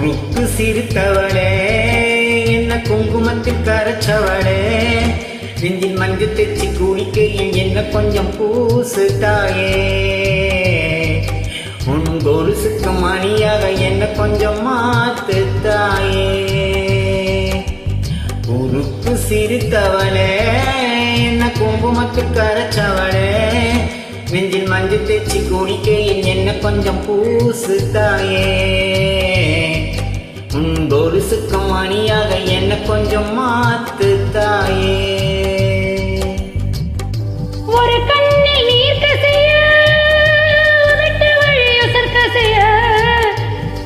உருக்கு சிரித்தவளே என்ன குங்குமத்தில் கரைச்சவளே நெஞ்சில் மஞ்சள் தெச்சி குளிக்கையில் என்ன கொஞ்சம் பூசு தாயே உன் கொலுசுக்கு மணியாக என்ன கொஞ்சம் மாத்து தாயே உருக்கு சிரித்தவளே என்ன குங்குமத்தில் கரைச்சவளே நெஞ்சில் மஞ்சள் தெச்சி குளிக்கையில் என்ன கொஞ்சம் பூசு தாயே உன் கொலுசுக்கு மணியாக என்ன கொஞ்சம் மாத்து தாயே ஒரு கண்ணில் நீர் கசைய விட்டு வழியொசர் கசைய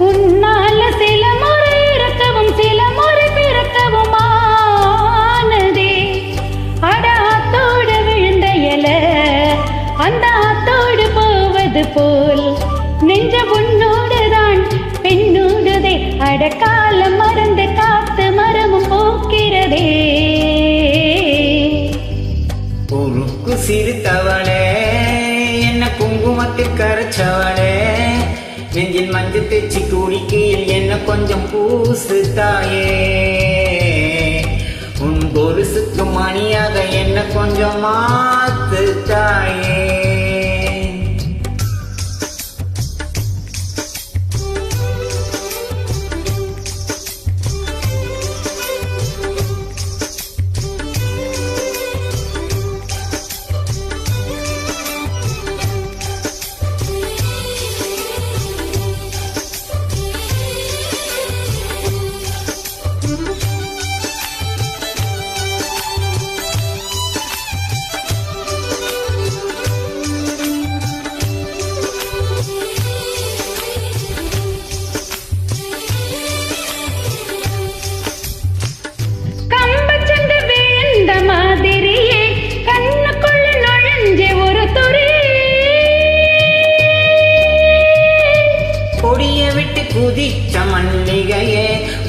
உன்னால சில முறை இறக்கவும் சில முறை பிறக்கவும் ஆனதே அட ஆத்தோடு விழுந்த இல அந்த ஆத்தோடு போவது போல் நெஞ்ச உன்னோடுதான் பெண்ணோடுதே அடக்காலம் மறந்து காத்து மரமும் போக்கிறதே உருக்கு சிரித்தவளே என்ன குங்குமத்தில் கரைச்சவளே நெஞ்சில் மஞ்சள் தெச்சி குளிக்கையில் என்ன கொஞ்சம் பூசு தாயே உன் கொலுசுக்கு மணியாக என்ன கொஞ்சம் மாத்து தாயே குதிச்ச மல்லிகையே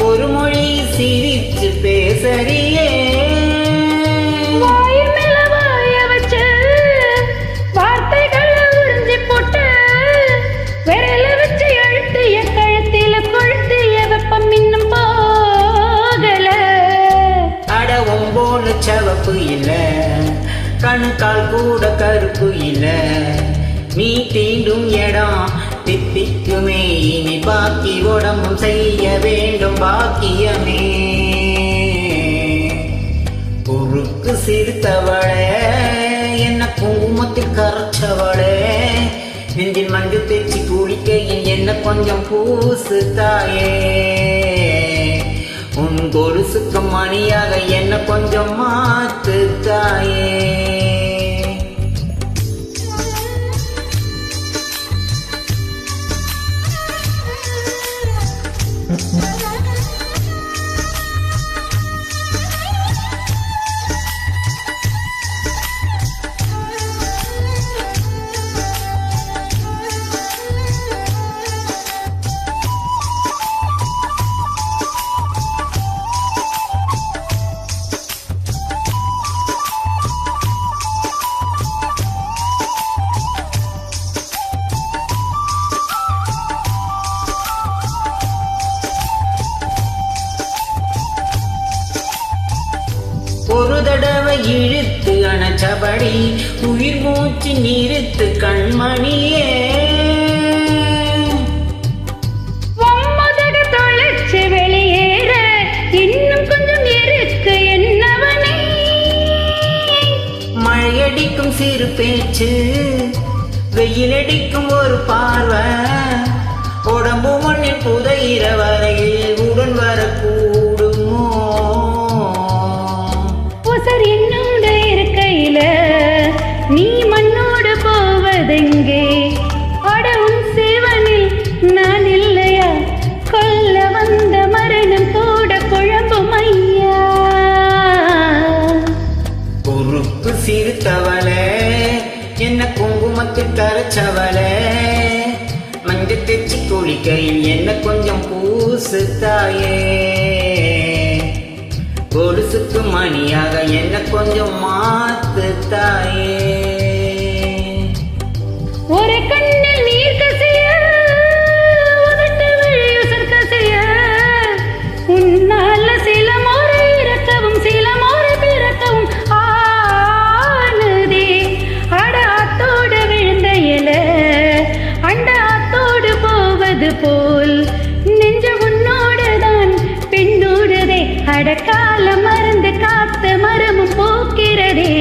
ஒரு மொழி சிரிச்சு பேசறியே வாய் மேல வாய வச்சு வார்த்தைகளை உறிஞ்சி போட்டு விரல வச்சு அழுத்திய கழுத்தில கொழுத்திய வெப்பம் இன்னும் போகல அட ஒம்போல சவப்பு இல்ல கணுக்கால் கூட கருப்பு இல்ல நீ தீண்டும் இடம் தித்திக்குமே இனி பாக்கி உடம்பும் செய்ய வேண்டும் பாக்கியமே உருக்கு சிரித்தவளே என்ன குங்குமத்தில் கரைச்சவளே நெஞ்சில் மஞ்சள் தெச்சி குளிக்கையில் என்ன கொஞ்சம் பூசு தாயே உன் கொலுசுக்கு மணியாக என்ன கொஞ்சம் மாத்து தாயே ஒரு தடவை இழுத்து அணைச்சபடி உயிர் மூச்சு நிறுத்து கண்மணியே தொலைச்சு வெளியேற இன்னும் கொஞ்சம் இருக்கு என்னவனே மழையடிக்கும் சிறு பேச்சு வெயிலடிக்கும் ஒரு பார்வை உடம்பு மண்ணில் புதையிற வரையில் உடன் வரக்கூடுமோ உசர் என்னோட இருக்கையில நீ மண்ணோடு போவதெங்கே அட உன் சிவனில் நான் இல்லையா கொல்ல வந்த மரணம் கூட குழம்பும் ஐயா உருக்கு சிரித்தவளே என்ன குங்குமத்தில் கரைச்சவளே மஞ்சள் தெச்சி குளிக்கையில் என்ன கொஞ்சம் பூசு தாயே கொலுசுக்கு மணியாக என்ன கொஞ்சம் மாத்து தாயே ஒரு கண்ணில் நீர் கசிய உதட்டு வழியுசர் கசிய அடக்கால மருந்து காத்த மரமும் போக்கிறதே.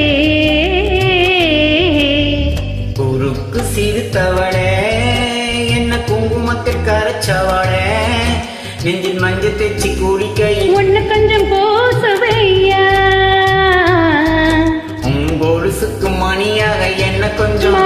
குறுக்கு சிறுத்தவளே என்ன குங்குமத்தில் கரைச்சவளே நெஞ்சில் மஞ்சள் தேச்சி குடிக்கையில் ஒன்னு கொஞ்சம் போசவையா உங்கொலுசுக்கு மணியாக என்ன கொஞ்சம்